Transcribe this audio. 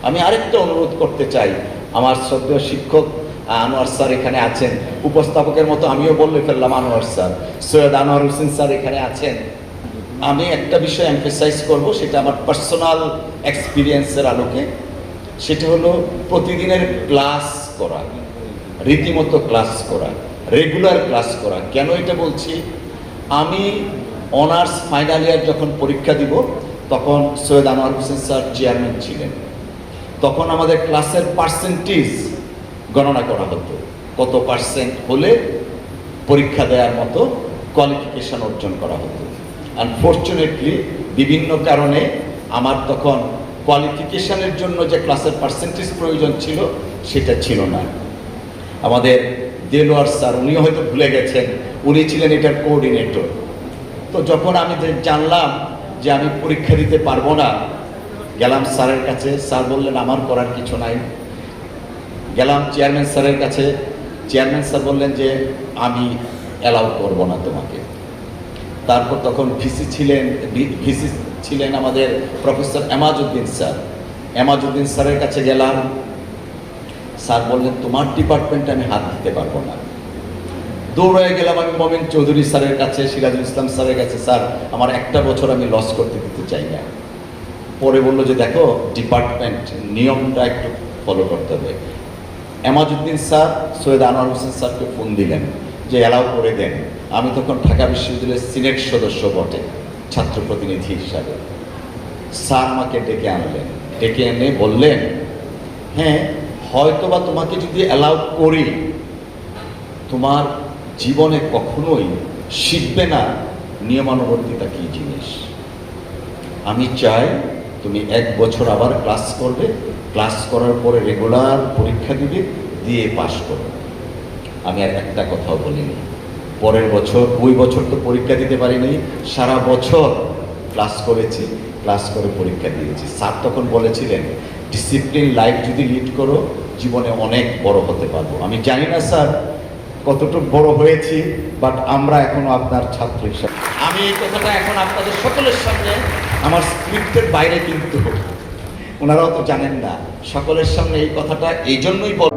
আমি আরেকটা অনুরোধ করতে চাই, আমার শ্রদ্ধেয় শিক্ষক আনোয়ার স্যার এখানে আছেন, উপস্থাপকের মতো আমিও বলে ফেললাম আনোয়ার স্যার, সৈয়দ আনোয়ার হোসেন স্যার এখানে আছেন। আমি একটা বিষয় এমফেসাইজ করব, সেটা আমার পার্সোনাল এক্সপিরিয়েন্সের আলোকে। সেটা হলো প্রতিদিনের ক্লাস করা, রীতিমতো ক্লাস করা, রেগুলার ক্লাস করা। কেন এটা বলছি? আমি অনার্স ফাইনাল ইয়ার যখন পরীক্ষা দিব, তখন সৈয়দ আনোয়ার হোসেন স্যার চেয়ারম্যান ছিলেন। তখন আমাদের ক্লাসের পার্সেন্টেজ গণনা করা হতো, কত পার্সেন্ট হলে পরীক্ষা দেওয়ার মতো কোয়ালিফিকেশন অর্জন করা হতো। আনফর্চুনেটলি বিভিন্ন কারণে আমার তখন কোয়ালিফিকেশনের জন্য যে ক্লাসের পার্সেন্টেজ প্রয়োজন ছিল সেটা ছিল না। আমাদের দেলোয়ার স্যার, উনিও হয়তো ভুলে গেছেন, উনি ছিলেন এটার কোঅর্ডিনেটর। তো যখন আমি জানলাম যে আমি পরীক্ষা দিতে পারবো না, গেলাম স্যারের কাছে। স্যার বললেন আমার করার কিছু নাই। গেলাম চেয়ারম্যান স্যারের কাছে। চেয়ারম্যান স্যার বললেন যে আমি অ্যালাউ করব না তোমাকে। তারপর তখন ভিসি ছিলেন আমাদের প্রফেসর এমাজউদ্দিন স্যার। এমাজউদ্দিন স্যারের কাছে গেলাম। স্যার বললেন তোমার ডিপার্টমেন্টে আমি হাত দিতে পারবো না। দৌড়ে গেলাম আমি মমিন চৌধুরী স্যারের কাছে, সিরাজুল ইসলাম স্যারের কাছে। স্যার, আমার একটা বছর আমি লস করতে দিতে চাই না। পরে বললো যে দেখো, ডিপার্টমেন্ট নিয়মটা একটু ফলো করতে হবে। এমাজউদ্দিন স্যার সৈয়দ আনোয়ার হোসেন স্যারকে ফোন দিলেন যে অ্যালাউ করে দেন। আমি তখন ঢাকা বিশ্ববিদ্যালয়ের সিনেট সদস্য বটে, ছাত্র প্রতিনিধি হিসাবে। স্যার আমাকে ডেকে আনলেন, ডেকে এনে বললেন, হ্যাঁ হয়তোবা তোমাকে যদি অ্যালাউ করি, তোমার জীবনে কখনোই শিখবে না নিয়মানুবর্তিতা কী জিনিস। আমি চাই তুমি 1 বছর আবার ক্লাস করবে, ক্লাস করার পরে রেগুলার পরীক্ষা দিবে, দিয়ে পাশ করবে। আমি আর একটা কথাও বলিনি। পরের বছর, ওই বছর তো পরীক্ষা দিতে পারিনি, সারা বছর ক্লাস করেছি, ক্লাস করে পরীক্ষা দিয়েছি। স্যার তখন বলেছিলেন, ডিসিপ্লিন লাইফ যদি লিড করো, জীবনে অনেক বড় হতে পারবো। আমি জানি না স্যার কতটুকু বড় হয়েছি, বাট আমরা এখনো আপনার ছাত্র হিসাবে। আমি এই কথাটা এখন আপনাদের সকলের সামনে, আমার স্ক্রিপ্টের বাইরে কিন্তু, ওনারাও তো জানেন না, সকলের সামনে এই কথাটা এই জন্যই বল